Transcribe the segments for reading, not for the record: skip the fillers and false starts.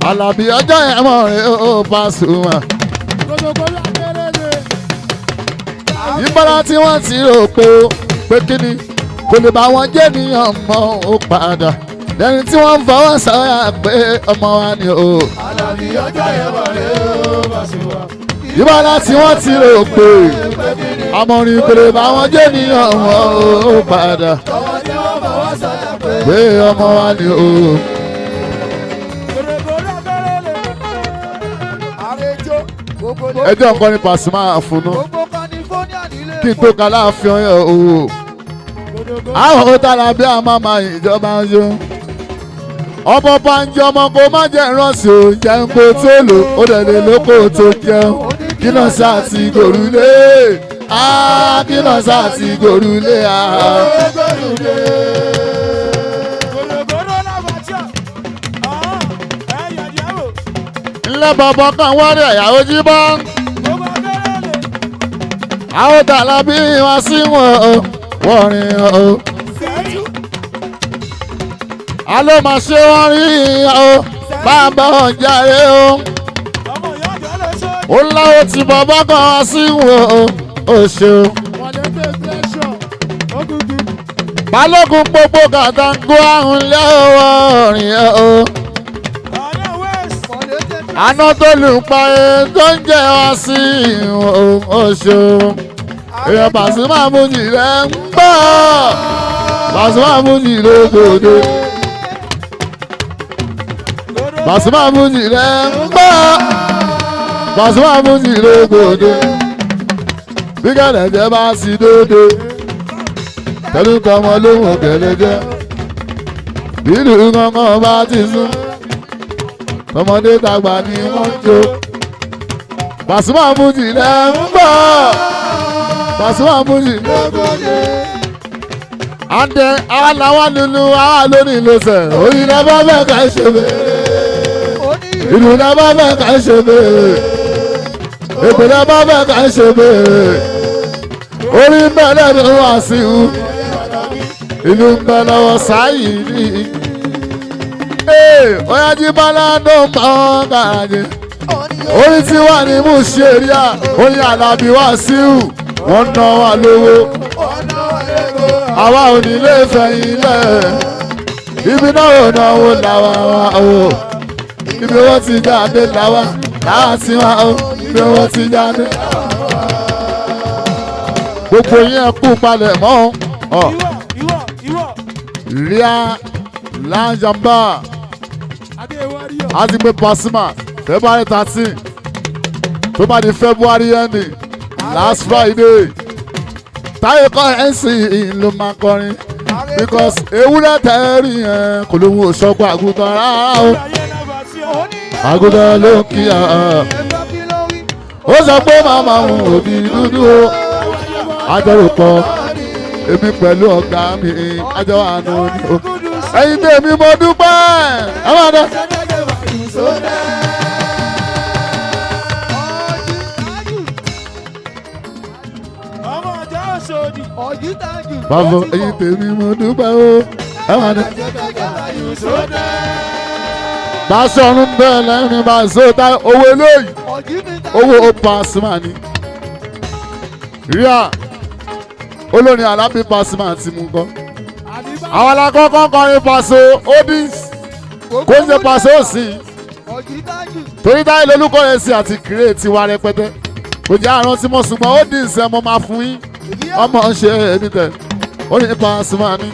Àlàbí ọjọ́ yẹn mọ̀ rẹ̀ ó Pasuma. Ìbára tí wọ́n ti rò pé kíni kò lè bá wọn jẹ́ níyàn mọ́ ó padà. Lẹ́ni tí wọ́n ń fọwọ́ sọ́yà pé ọmọ wa ni o. Àlàbí ọjọ́ yẹn mọ̀ rẹ̀ ó Pasuma. Ìbára tí wọ́n ti rò pé amọ̀rin kò lè bá wọn jẹ́ níyàn mọ́ ó padà. Pé ọmọ wa ni o. Ẹjọ́ nǹkan ni Pasuma àfúnú kí n tó ka láàfin ọyọ owó àwọn òtàlà bí a máa máa ìjọba ń yó ọmọ pàǹjẹ ọmọ kò má jẹ ìrànṣẹ́ ò jẹun kó tó lò ó dẹ̀dẹ̀ lóko tó jẹun kí náà sá ti gòrúlé kí náà sá ti gòrúlé ńlẹ́ bọ̀bọ̀ kan wọ́n rí ẹ̀yàwó jí bọ́. Àwọn tààlà bí wọ́n sí wọ́n rìn o. A ló máa ṣe wọ́n rí o, bàbá ọ̀járe o. Ó láwọ́ tí bọ̀bọ̀ kan wọ́n sí o ṣe o. Balógun gbogbo kàtàkùn àrùn lẹ́wọ̀ rìn o. Àná tó lù pa ẹ tó ń jẹ wá sí oṣù. Èèyàn Pasuma Mújì rẹ̀ ń bọ̀. Pasuma Mújì lógòdè. Pasuma Mújì rẹ̀ ń bọ̀. Pasuma Mújì lógòdè. Bí kẹ̀lẹ́jẹ́ bá sì dóde. Tẹ́lú tọmọ lóhùn kẹ̀lẹ́jẹ́. Bí ìlú kankan bá ti sún. Ọmọdé tàgbà ni wọ́n jó. Pasuma Mújì lẹ̀ ń bọ̀. Pasuma Mújì lógójì. Àndẹ aláwa lulu àwa lónìí ló sẹ̀. Oyin náà bá bẹ́ẹ̀ ká ṣe bẹ́ẹ̀. Ìlú náà bá bẹ́ẹ̀ ká ṣe bẹ́ẹ̀. Èpè náà bá bẹ́ẹ̀ ká ṣe bẹ́ẹ̀. Orí ń bẹ̀ lẹ́nu wá sí i. Ìlú ń bẹ̀ lọ́wọ́ sáyì ní. Oya Jíbọ́lá ló mọ̀ gàràjì. Orí tí wà ní Mùsíríà, oyin Àlàbí Wàsíù, wọ́n ná wa lówó. Àwa ò ní lè fẹ̀yìn lẹ̀. Ibi náà ò náwó làwa wa o. Ibi wọ́n ti jáde làwa láti wá o. Ibi wọ́n ti jáde. Gbogbo yẹn kú palẹ̀ mọ́. Ríà Lájàmbá. A ti gbé Pasuma February 13 tó bá di February ending last Friday Taye kọ́ ló máa kọrin because ewúrẹ́ tẹ́rì yẹn kò lóhun òṣọ́gbọ́ àgùntàn rárá o àgùntàn ló ń kí ó sọ pé màmá òun òbí dúdú o àjọròpọ̀ èmi pẹ̀lú ọ̀gá mi àjọ àánú ni o ẹ̀yin tèmi mo dúpẹ́ ẹ máa dẹ. Bàbá ẹ̀yin tèmi mo dúpẹ́ o ẹ máa dẹ. Báṣọ̀run bẹ́ẹ̀ lẹ́rìn bá sọ́tà owó eléyìí owó Pasuma ni. Ríà olórin Àlàbí Pasuma ti mú kọ́. Àwọn alákọ̀ọ́kọ́ kọrin Paso Odins kò ń ṣe Paso sí torí Táyé lolúkọ rẹ̀ sí àti kíré tiwa rẹpẹtẹ kò jẹ́ àrùn tí mo ṣùgbọ́n Odins ẹ̀ mo máa fún yín ọmọ ṣe èmi tẹ̀ ó ní Pasuma ni.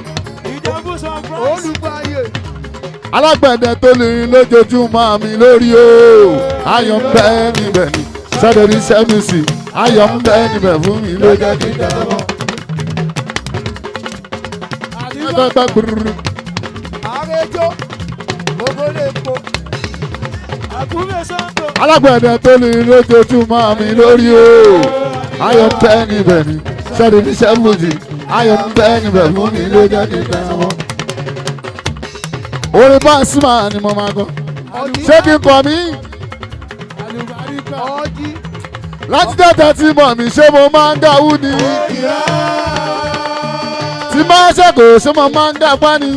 Alágbẹ̀dẹ tó lè rìn lójoojúmọ́ mi lórí o ayọ̀ ń bẹ níbẹ̀ ni sọ́dọ̀ ní sẹ́mísì ayọ̀ ń bẹ níbẹ̀ fún mi ló jẹ́ kí n dábọ̀. Alágbẹ̀dẹ tó lè rìn lójoojúmọ́ mi lórí o ayọ̀ ń bẹ níbẹ̀ ni sọ́dọ̀ ní sẹ́mísì ayọ̀ ń bẹ níbẹ̀ fún mi ló jẹ́ kí n dábọ̀. orin Pasuma ni mo máa kọ ṣé kí n kọ mí láti tẹ́tẹ́ tí mọ̀ mí ṣé mo máa ń dáwú ni tí máa ṣẹ́kọ̀ ṣé mo máa ń dápá ni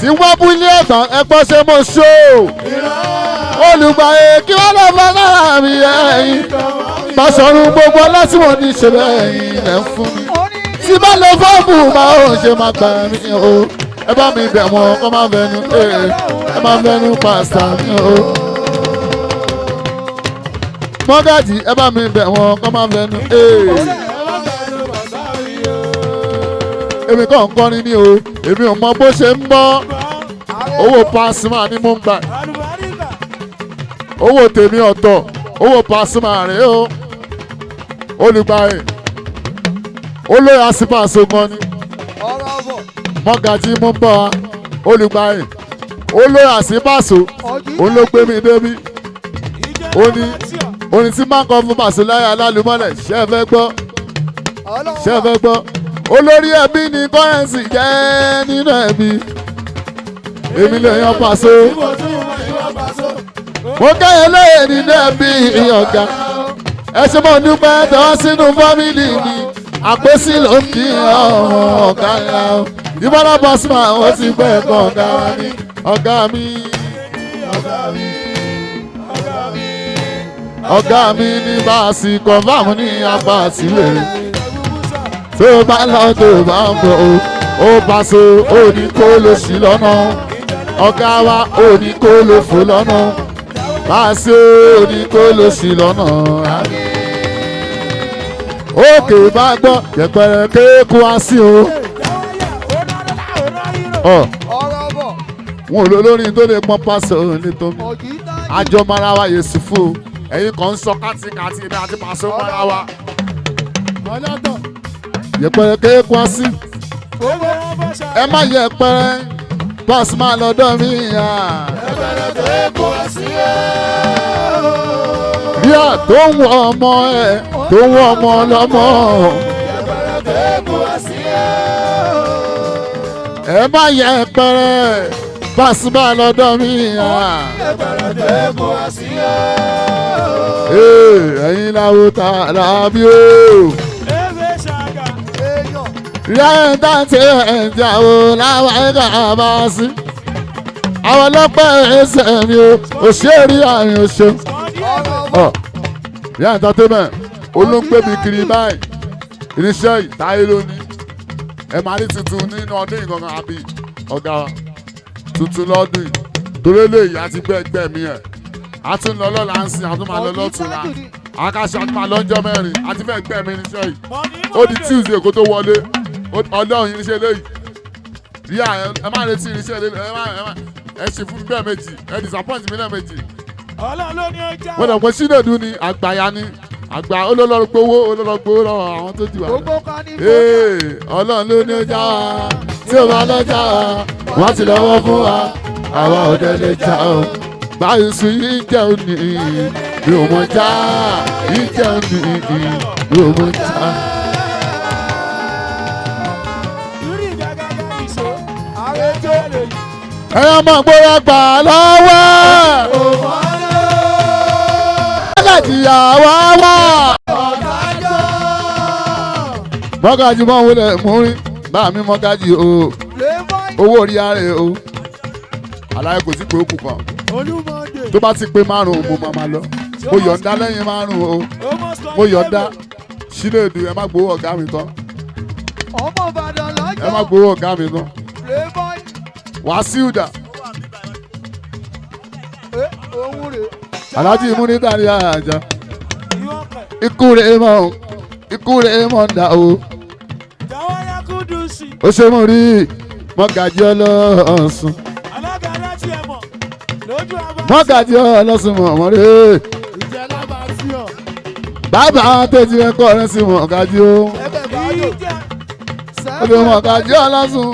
tí wọ́n bú ilé ẹ̀gbọ́n ẹgbọ́n ṣé mo ṣó olùgbàyè kí wọ́n lọ fọ́ lára mi ẹ̀yìn Basọ̀run gbogbo láti wọ́n ní ṣe bẹ́yìn ẹ̀ fún mi tí bá lọ fọ́ọ̀mù máa ò ṣe máa gbà mí o ẹ bá mi bẹ̀ wọ́n kọ́ máa fẹnu ẹ máa fẹnu pàṣà mi o mọ́gàjì ẹ bá mi bẹ̀ wọ́n kọ́ máa fẹnu èmi kàn ń kọrin ní o èmi ò mọ bó ṣe ń bọ́ owó Pasuma ni mo ń gbà owó tèmi ọ̀tọ̀ owó Pasuma rèé o olùgbàyè olóyè àsìpàṣọ gan ni mọ́gàjì mo ń bọ̀ wá olùgbàyè olóyè àsìpàṣọ òun ló gbé mi débi orin tí máa ń kọ fún Pasuma láyé alálùmọ́lẹ̀ ṣé ẹ fẹ́ gbọ́ olórí ẹbí ni kọ́rẹ́nsì jẹ́ nínú ẹbí èmi lè yan Paso mo kẹ́yẹ lóye nínú ẹbí ọ̀gá ẹ ṣe mọ̀ dúpẹ́ tọ́ sínú fámìlì mi àpèsè ló ń kí ọ̀gá ńlá o ìbára Pasuma ó ti gbẹ́ ẹ̀kọ́ ọ̀gá mi ọ̀gá mi ní bá a sì kọ̀ọ̀fàmù ní apá àtìlẹ̀ tó bá lọ tó bá ń bọ̀ ó Paso ó ní kó ló ṣì lọ́nà ọ̀gá wa ó ní kó ló fò lọ́nà Paso ó ní kó ló ṣì lọ́nà òkè bá gbọ́ yẹpẹrẹ kéékù wá sí o. wọn ò lólórin tó lè pọn Paso nítorí àjọ mara wa yèsì fún ẹ̀yin kan ń sọ kátikáti ní àti Paso mara wa yẹpẹrẹ kéékù wá sí ẹ má yẹpẹrẹ Pasuma lọ́dọ̀ mi yẹpẹrẹ kéékù wá sí ríà tó ń wọ ọmọ ẹ tó ń wọ ọmọ lọ́mọ yẹpẹrẹ kéékù wá sí ẹ má yẹpẹrẹ Pasuma lọ́dọ̀ mi yẹpẹrẹ kéékù wá sí ẹ̀yin làwọn ta làbí o. Ríà ẹ̀ dáńtì ẹ̀ jáwó láwọn ẹ̀ka bá sí. Àwọn ọlọ́pàá ẹsẹ̀ mi o, òṣèré àrùn òṣè. Ríà entertainment olóńgbé mi kiri báyìí. Irinṣẹ́ yìí Taye lónìí. Ẹ máa ní tuntun nínú ọdún ìgangan àbí ọ̀gá wa. Tuntun lọ́dún yìí. Torí eléyìí àti gbẹ́gbẹ́ mi ẹ̀. A tún lọ lọ́la ń sìn, a tún máa lọ lọ́tùnla. Àkàṣe àti máa lọ́jọ́ mẹ́rin, a ti fẹ́ gbẹ́ mi irinṣẹ́ yìí. Ó di Tuesday kó tó wọlé. Ọlọ́run irinṣẹ́ lẹ́yìn rí ẹ má retí irinṣẹ́ lẹ́yìn ẹ ṣe fún bẹ́ẹ̀ méjì ẹ disappoint mi lẹ́ẹ̀mejì. Ọlọ́run ló ní ọjà. wọ́n dẹ̀ pé Chinedu ni àgbàyà ni àgbà olólọ́gbowó lọ́wọ́ àwọn tó ti wà. Ọlọ́run ló ní ọjà wa tí ó bá lọ́jà wa wọ́n ti lọ́wọ́ fún wa àwa ò dẹ̀ lè jà o. báyìí sùn yìí jẹun ní mi ò mọ̀ já yìí jẹun ní mi ò mọ̀ já. ẹ̀yọ́ mọ̀ gbóyà gbà lọ́wọ́ mọ́gàjìyà wá wá mọ́gàjì mọ́ wọlé múrin bá mi mọ́gàjì o owó orí ara ẹ̀ o aláyé kò sí pé ó kù kan tó bá ti pé márùn-ún mo máa lọ mo yọ̀ǹda lẹ́yìn márùn-ún o mo yọ̀ǹda Chinedu ẹ má gbowó ọ̀gá mi tán ẹ má gbowó ọ̀gá mi tán. Wàsíù dà. Aláàjì Múnítà ní àjà. Ikú rẹ̀ mọ̀ ń dà o. Ó ṣe mú rí mọ́gàjí ọlọ́sùn. Mọ́gàjí ọlọ́sùn mọ̀ rí. Bàbá tẹ̀sí ẹ̀kọ́ rẹ̀ sí mọ́gàjí o. Ó ṣe mọ́gàjí ọlọ́sùn.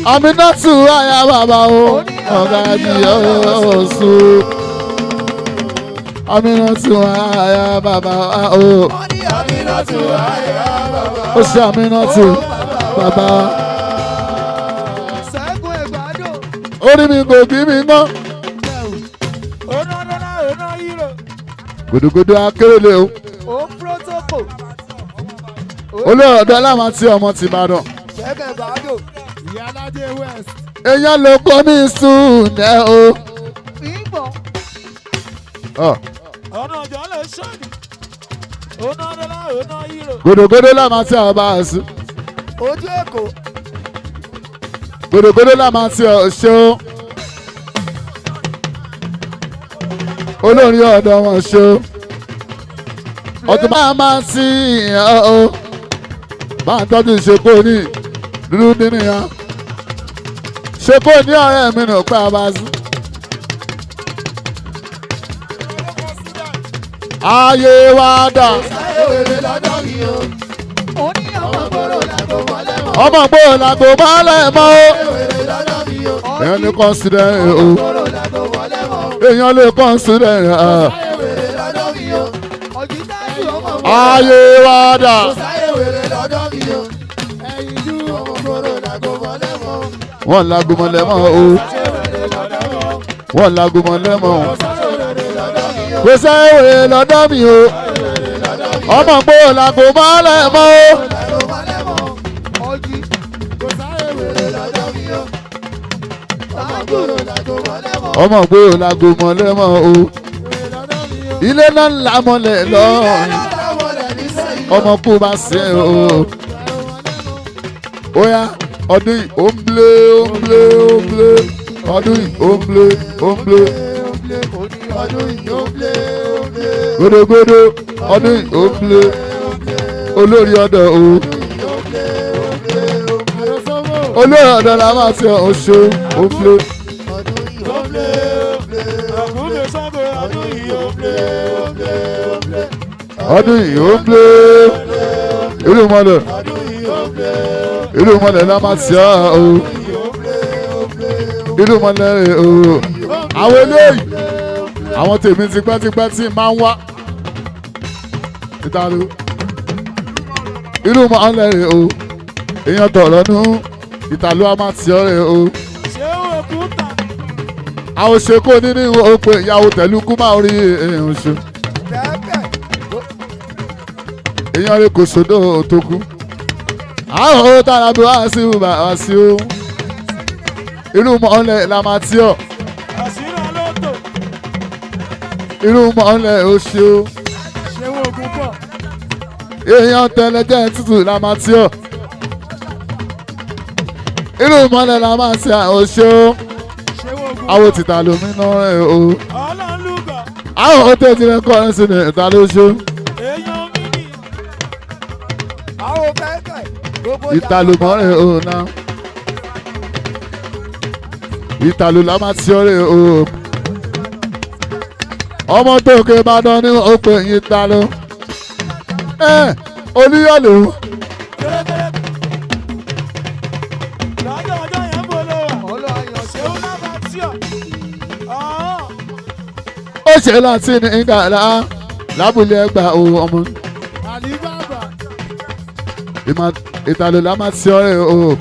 Aminatu aya bàbá o Mọ́gàjí ọlọ́sùn. Aminatu aya bàbá o. ó ṣe Aminatu bàbá. Ṣẹ́gun Ẹ̀gbádùn. Orí mi kò bí mi ná. Ọ̀nà ọ̀nà ọ̀nà hero. Gòdògòdò akérèlé o. Ó protocol. Olóòdó Alámàtí ọmọ ti Ìbàdàn. Ṣẹ́gun Ẹ̀gbádùn. Ìyálàjẹ West. Èèyàn ló kọ́ mi sùn ẹ̀ o. Ìbọn. Ọ̀nà ọ̀jọ̀ lè ṣọ́ọ̀dì. Ọ̀nà ọ̀nà ọ̀nà hero. Gòdògòdò Alámàtí ọba àṣù. Ojú Èkó. Gòdògòdò Alámàtí ọ̀ṣọ́. Olórin ọ̀dọ́ wọn ṣó. Ọtún máa máa sí ìyàn o. Máa tọ́jú ìṣepò ní dúdú nínú ìyàn. Ṣepò ní ọ̀rẹ́ mi nù pé a bá sí. Ayé wa dà. Ọmọ gbòòrò làgbo mọ́lẹ̀ mọ́ o. Èèyàn lè consider o. Èèyàn lè consider ayé wa dà. Wọ́n làgbo mọ́lẹ̀ mọ́ o. Wọ́n làgbo mọ́lẹ̀ mọ́ o. Kò sáyẹ̀wé lọ́dọ̀ mi o. Ọmọ gbòòrò làgbo mọ́lẹ̀ mọ́ o. Ọmọ gbòòrò làgbo mọ́lẹ̀ mọ́ o. Ilé náà ń la mọ́lẹ̀ lọ́rùn. Ọmọ kú bá ṣe o. Oya ọdún yìí ó ń blé ó ń blé ó ń blé. Ọdún yìí ó ń blé ó ń blé. Gòdògòdò ọdún yìí ó ń blé. Olórí ọ̀dọ̀ o. Olórí ọ̀dọ̀ la máa ṣe ọ̀ṣọ́ ó ń blé. Ọdún yìí ó ń blé. Irú mọ́lẹ̀ la máa ṣe o. Irú mọ́lẹ̀ rẹ̀ o. Àwọn eléyìí àwọn tèmi tipẹ́tipẹ́ tí máa ń wá. Ìtàlù irú mọ́lẹ̀ rẹ̀ o. Èèyàn tọ̀rọ̀ nù Ìtàlù a máa ṣe rẹ̀ o. Àwọn òṣèkó nínú òpè ìyàwó tẹ̀lúkú máa rí èèyàn ṣe. Èèyàn rẹ̀ kò sódò tó kú. Àwọn owó tára bí wá sí ìwà wá sí o. Irú mọ́lẹ̀ la máa tí ọ̀. Irú mọ́lẹ̀ o ṣe o. Èèyàn tẹ̀lé jẹ́ tútù la máa tí ọ̀. Irú mọ́lẹ̀ la máa tí àwọn ṣe o. Àwọn tìta lómi náà rẹ̀ o. Àwọn ó tẹ̀ tí rẹ̀ kọ́ ẹ̀ sínú ìta ló ṣe. Ìtàlù mọ́rẹ̀ o náà. Ìtàlù la máa ti ọ̀rẹ́ o. Ọmọ tó ké Ìbàdàn ní òpè Ìtàlù. Olúyọ̀lù. Ó ṣe láti ní ìgbàlá l'Abule-Egba o ọmọ. Ìtàlù la máa ti ọ̀rẹ́ o.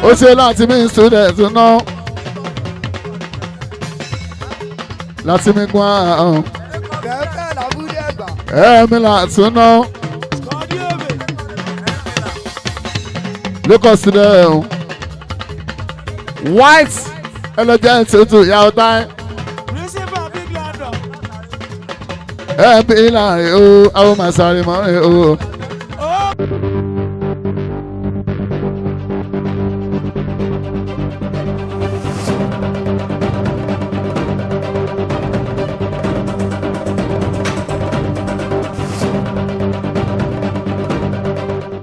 Ó ṣe láti mí student náà. Láti mí gbọ́n àrùn. Ẹ̀mí láti náà. Lókọ̀ sílẹ̀ o. White ẹlẹ́jẹ̀ tuntun ìyàwó táyé. Ẹ̀mí láàrin o. Àwọn màsàrí mọ́rin o.